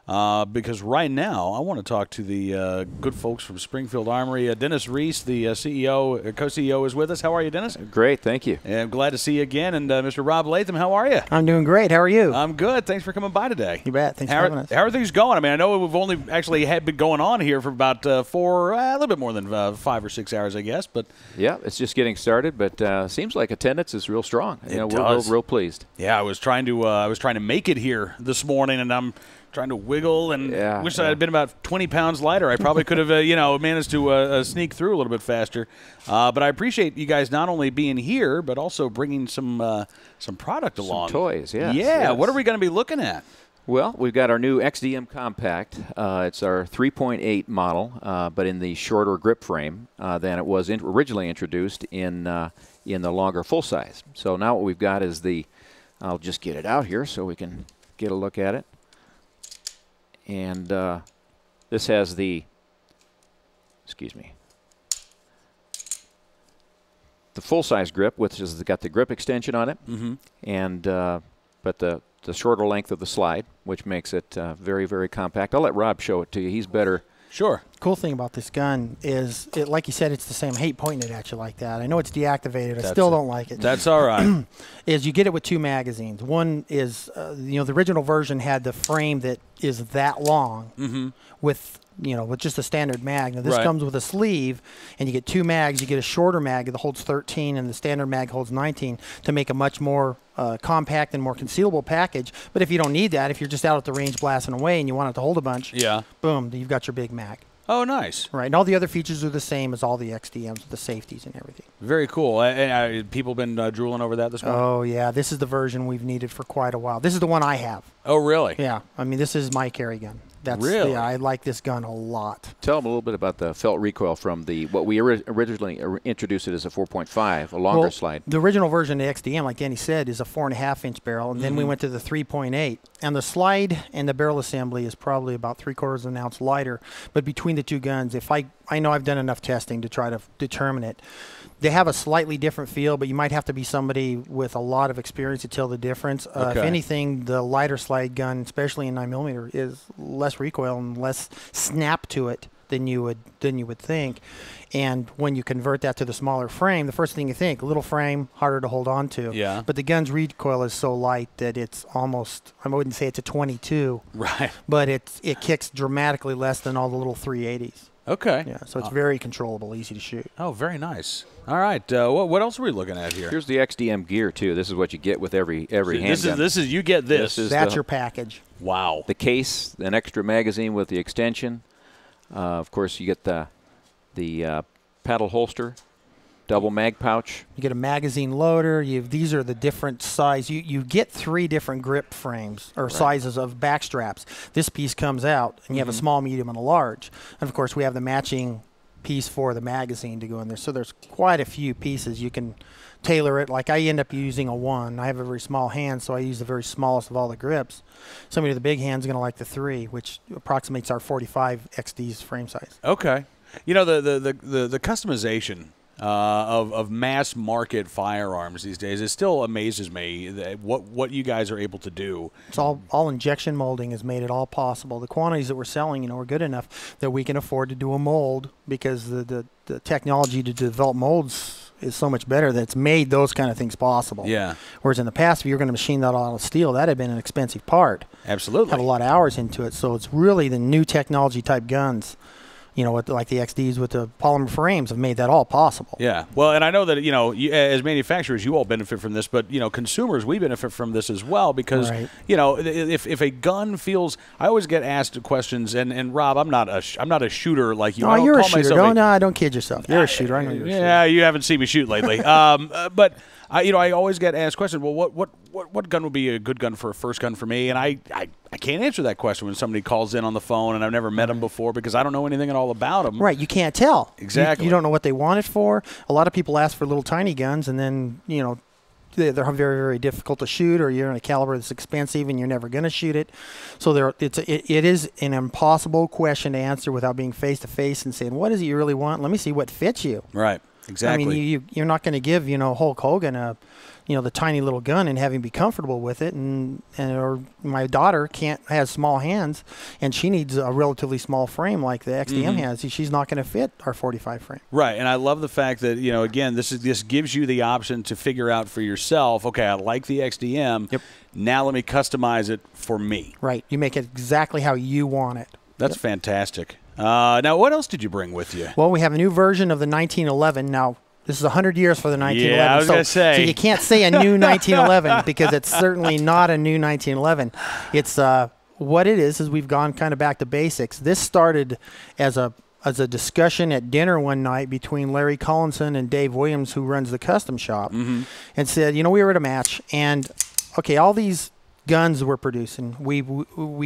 because right now I want to talk to the good folks from Springfield Armory. Dennis Reese, the CEO, co-CEO, is with us. How are you, Dennis? Great, thank you. And I'm glad to see you again. And Mr. Rob Leatham, how are you? I'm doing great. How are you? I'm good. Thanks for coming by today. You bet. Thanks for having us. How are things going? I mean, I know we've only actually had been going on here for about a little bit more than 5 or 6 hours, I guess. But yeah, it's just getting started. But seems like attendance is real strong. We're real pleased. Yeah, I was trying to make it here this morning, and I'm trying to wiggle and wish I had been about 20 pounds lighter. I probably could have, managed to sneak through a little bit faster. But I appreciate you guys not only being here, but also bringing some product along. Some toys, yes. Yeah. Yes. What are we going to be looking at? Well, we've got our new XDM Compact. It's our 3.8 model, but in the shorter grip frame than it was originally introduced in the longer full size. So now what we've got is I'll just get it out here so we can get a look at it. And this has the full-size grip, which has got the grip extension on it, and but the shorter length of the slide, which makes it very, very compact. I'll let Rob show it to you. He's better. Sure. Cool thing about this gun is, like you said, it's the same. I hate pointing it at you like that. I know it's deactivated. I still don't like it. That's all right. Is you get it with 2 magazines. One is, the original version had the frame that is that long with just a standard mag. Now this comes with a sleeve, and you get 2 mags. You get a shorter mag that holds 13, and the standard mag holds 19 to make a much more compact and more concealable package. But if you don't need that, if you're just out at the range blasting away and you want it to hold a bunch, boom, you've got your big mag. Oh, nice. Right, and all the other features are the same as all the XDMs with the safeties and everything. Very cool. And people been drooling over that this morning? Oh, yeah. This is the version we've needed for quite a while. This is the one I have. Oh, really? Yeah. I mean, this is my carry gun. Really? Yeah, I like this gun a lot. Tell them a little bit about the felt recoil from what we originally introduced it as a 4.5, a longer slide. The original version of the XDM, like Danny said, is a 4.5-inch barrel, and then we went to the 3.8. And the slide and the barrel assembly is probably about 3/4 of an ounce lighter. But between the two guns, I know I've done enough testing to try to determine it. They have a slightly different feel, but you might have to be somebody with a lot of experience to tell the difference. If anything, the lighter slide gun, especially in 9mm, is less recoil and less snap to it than you would think. And when you convert that to the smaller frame, the first thing you think, little frame, harder to hold on to. Yeah. But the gun's recoil is so light that it's almost, I wouldn't say it's a 22. Right. But it kicks dramatically less than all the little 380s. Okay. Yeah, so it's very controllable, easy to shoot. Oh, very nice. All right. What else are we looking at here? Here's the XDM gear, too. This is what you get with every handgun. This is you get this. That's your package. Wow. The case, an extra magazine with the extension. Of course, you get the paddle holster, double mag pouch. You get a magazine loader. These are the different size. You get 3 different grip frames or sizes of back straps. This piece comes out, and you have a small, medium, and a large. And, of course, we have the matching piece for the magazine to go in there. So there's quite a few pieces. You can tailor it. Like I end up using a 1. I have a very small hand, so I use the very smallest of all the grips. Somebody with a big hand is going to like the 3, which approximates our 45 XD's frame size. Okay. The customization of mass market firearms these days, it still amazes me that what you guys are able to do. It's all injection molding has made it all possible. The quantities that we're selling, are good enough that we can afford to do a mold because the technology to develop molds is so much better that it's made those kind of things possible. Yeah. Whereas in the past, if you were going to machine that out of steel, that had been an expensive part. Absolutely. Had a lot of hours into it. So it's really the new technology type guns, like the XDs with the polymer frames have made that all possible. Yeah. Well, and I know that, as manufacturers, you all benefit from this, but, consumers, we benefit from this as well because, if a gun feels, I always get asked questions, and Rob, I'm not a shooter like you. Oh, you're a shooter. Don't kid yourself. You're a shooter. I know you're a shooter. Yeah, you haven't seen me shoot lately. But I always get asked questions. Well, what gun would be a good gun for a first gun for me? And I can't answer that question when somebody calls in on the phone and I've never met them before because I don't know anything at all about them. Right, you can't tell. Exactly. You don't know what they want it for. A lot of people ask for little tiny guns, and then they're very, very difficult to shoot, or you're in a caliber that's expensive and you're never going to shoot it. So it is an impossible question to answer without being face to face and saying, what is it you really want? Let me see what fits you. Right. Exactly. I mean, you're not going to give Hulk Hogan a the tiny little gun and having be comfortable with it, or my daughter has small hands and she needs a relatively small frame like the XDM has. She's not going to fit our 45 frame. Right, and I love the fact that again, this gives you the option to figure out for yourself. Okay, I like the XDM. Yep. Now let me customize it for me. Right, you make it exactly how you want it. That's fantastic. Now, what else did you bring with you? Well, we have a new version of the 1911 now. This is 100 years for the 1911. Yeah, I was going to say. So you can't say a new 1911 because it's certainly not a new 1911. It's what it is we've gone kind of back to basics. This started as a discussion at dinner one night between Larry Collinson and Dave Williams, who runs the custom shop, and said, we were at a match, and okay, all these guns we're producing, we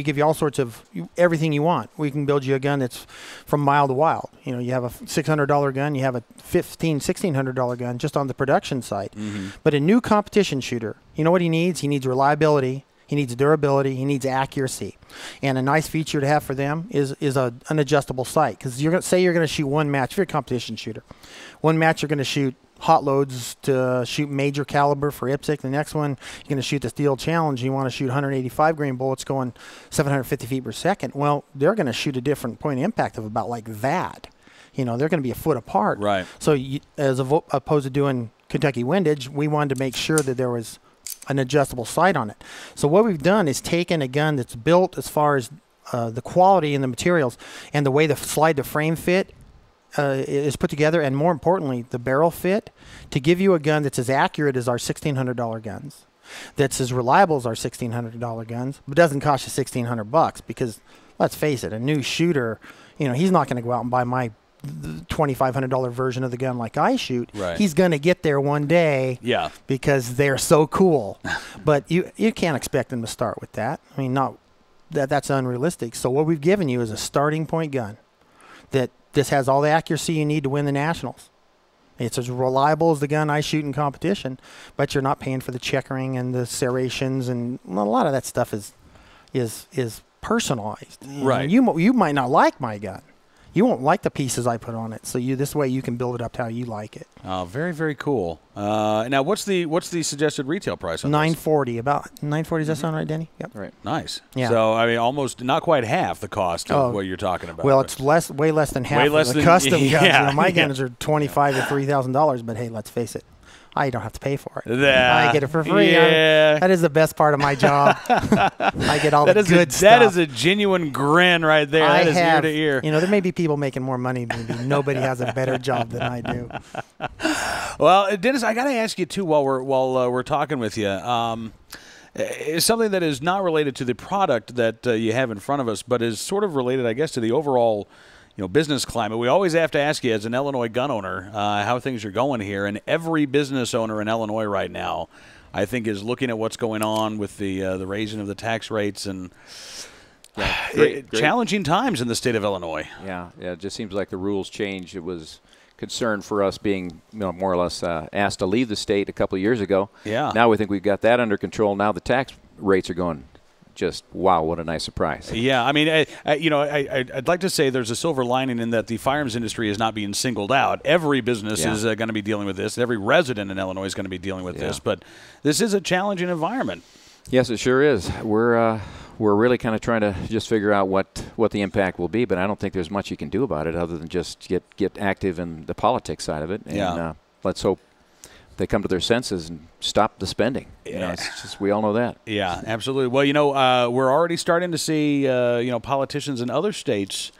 give you all sorts of everything you want. We can build you a gun that's from mild to wild. You have a $600 gun, you have a $1,600 gun just on the production side. But a new competition shooter, you know what he needs? He needs reliability, he needs durability, he needs accuracy. And a nice feature to have for them is an adjustable sight, because you're going to shoot one match. If you're a competition shooter, one match you're going to shoot hot loads to shoot major caliber for IPSC. The next one, you're going to shoot the Steel Challenge. You want to shoot 185 grain bullets going 750 feet per second. Well, they're going to shoot a different point of impact of about like that. They're going to be a foot apart. Right. So as opposed to doing Kentucky windage, we wanted to make sure that there was an adjustable sight on it. So what we've done is taken a gun that's built as far as the quality and the materials and the way the slide to frame fit is put together, and more importantly, the barrel fit, to give you a gun that's as accurate as our $1,600 guns, that's as reliable as our $1,600 guns, but doesn't cost you $1,600 because, let's face it, a new shooter, he's not going to go out and buy my $2,500 version of the gun like I shoot. Right. He's going to get there one day because they're so cool. But you can't expect them to start with that. I mean, that's unrealistic. So what we've given you is a starting point gun that this has all the accuracy you need to win the Nationals. It's as reliable as the gun I shoot in competition, but you're not paying for the checkering and the serrations, and a lot of that stuff is personalized. Right. You might not like my gun. You won't like the pieces I put on it. So this way you can build it up to how you like it. Oh, very, very cool. Now, what's the suggested retail price on $940, about $940. Does that sound right, Denny? Yep. Right. Nice. Yeah. So almost not quite half the cost of what you're talking about. Well, it's way less than half of the custom guns. Yeah, my guns are $2,500 to $3,000, but hey, let's face it, I don't have to pay for it. I get it for free. Yeah. That is the best part of my job. I get all the good stuff. That is a genuine grin right there. That is ear to ear. There may be people making more money than me. Nobody has a better job than I do. Well, Dennis, I got to ask you too while we're talking with you. It's something that is not related to the product that you have in front of us, but is sort of related, I guess, to the overall business climate. We always have to ask you, as an Illinois gun owner, how things are going here. And every business owner in Illinois right now, I think, is looking at what's going on with the raising of the tax rates and great. Challenging times in the state of Illinois. Yeah, it just seems like the rules changed. It was concern for us being more or less asked to leave the state a couple of years ago. Yeah. Now we think we've got that under control. Now the tax rates are going. Just wow, what a nice surprise. Yeah, I mean, I'd like to say there's a silver lining in that the firearms industry is not being singled out. Every business is going to be dealing with this. Every resident in Illinois is going to be dealing with this. But this is a challenging environment. Yes, it sure is. We're really kind of trying to just figure out what the impact will be, but I don't think there's much you can do about it other than just get active in the politics side of it. And let's hope they come to their senses and stop the spending. It's just, we all know that. Yeah, absolutely. Well, we're already starting to see, politicians in other states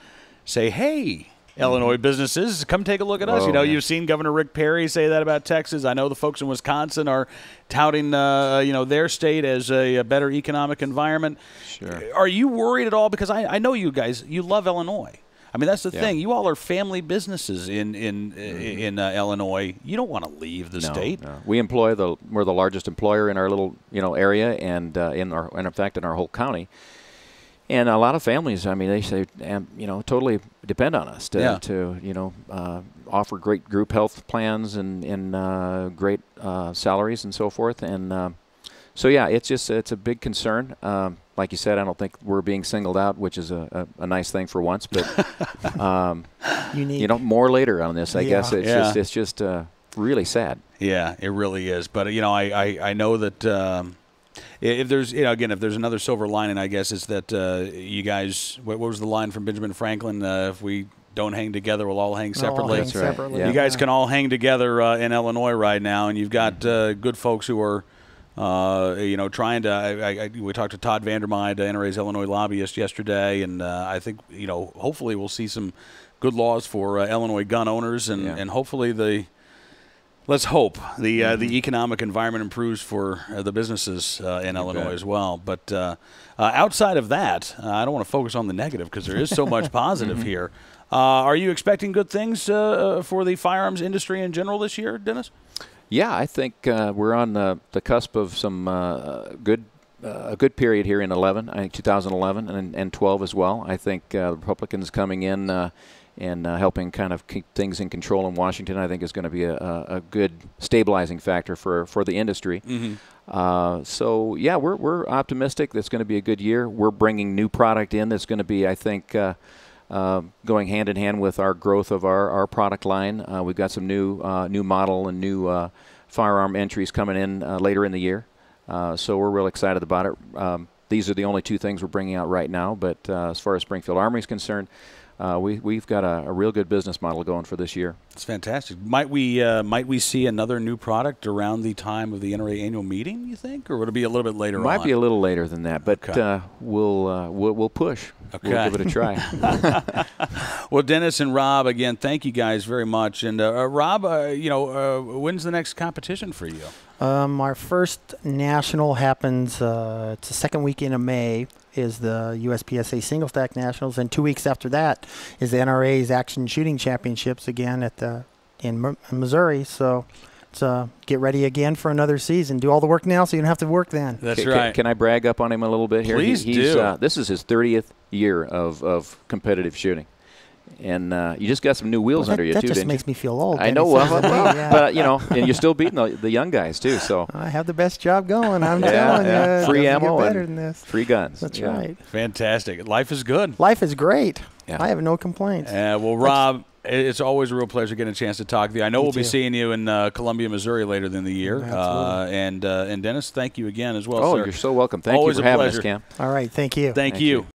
say, hey, Illinois businesses, come take a look at us. You've seen Governor Rick Perry say that about Texas. I know the folks in Wisconsin are touting, their state as a better economic environment. Sure. Are you worried at all? Because I know you guys, you love Illinois. I mean, that's the thing. You all are family businesses in Illinois. You don't want to leave the state. No. We're the largest employer in our little area, and in fact in our whole county. And a lot of families, I mean, they say, totally depend on us to offer great group health plans and great salaries and so forth. And so yeah, it's a big concern. Like you said, I don't think we're being singled out, which is a nice thing for once. But more later on this, I guess. It's just really sad. Yeah, it really is. But I know that if there's again, if there's another silver lining, I guess is that you guys. What was the line from Benjamin Franklin? If we don't hang together, we'll all hang separately. That's right. Separately. Yeah. You guys can all hang together in Illinois right now, and you've got good folks who are. Trying to. We talked to Todd Vandermeide, NRA's Illinois lobbyist, yesterday, and I think hopefully we'll see some good laws for Illinois gun owners, and hopefully let's hope the economic environment improves for the businesses in Illinois as well. But outside of that, I don't want to focus on the negative because there is so much positive here. Are you expecting good things for the firearms industry in general this year, Dennis? Yeah, I think we're on the cusp of some good period here in 11. I think 2011 and 12 as well. I think the Republicans coming in and helping kind of keep things in control in Washington, I think is going to be a good stabilizing factor for the industry. So yeah, we're optimistic. That's going to be a good year. We're bringing new product in that's going to be, I think, going hand in hand with our growth of our product line. We've got some new model and new firearm entries coming in later in the year. So we're real excited about it. These are the only two things we're bringing out right now. But as far as Springfield Armory is concerned, we've got a real good business model going for this year. It's fantastic. Might we see another new product around the time of the NRA annual meeting, you think, or would it be a little bit later on? Might be a little later than that, but we'll push. Okay. We'll give it a try. Well, Dennis and Rob, again, thank you guys very much. And Rob, when's the next competition for you? Our first national happens, it's the second weekend of May, is the USPSA Single Stack Nationals, and 2 weeks after that is the NRA's Action Shooting Championships again in Missouri. So get ready again for another season. Do all the work now so you don't have to work then. That's right. Can I brag up on him a little bit here? Please do. This is his 30th year of competitive shooting. And you just got some new wheels under you, too, That just didn't makes me feel old. I know. But, and you're still beating the young guys, too. So I have the best job going. I'm telling you. Free ammo better and than this. free guns. That's right. Fantastic. Life is good. Life is great. Yeah. I have no complaints. Well, Rob, it's always a real pleasure getting a chance to talk to you. I know we'll be too. seeing you in Columbia, Missouri later in the year. Absolutely. And Dennis, thank you again as well, Oh, sir. you're so welcome. Thank Always you for a having pleasure. us, Cam. All right. Thank you. Thank you.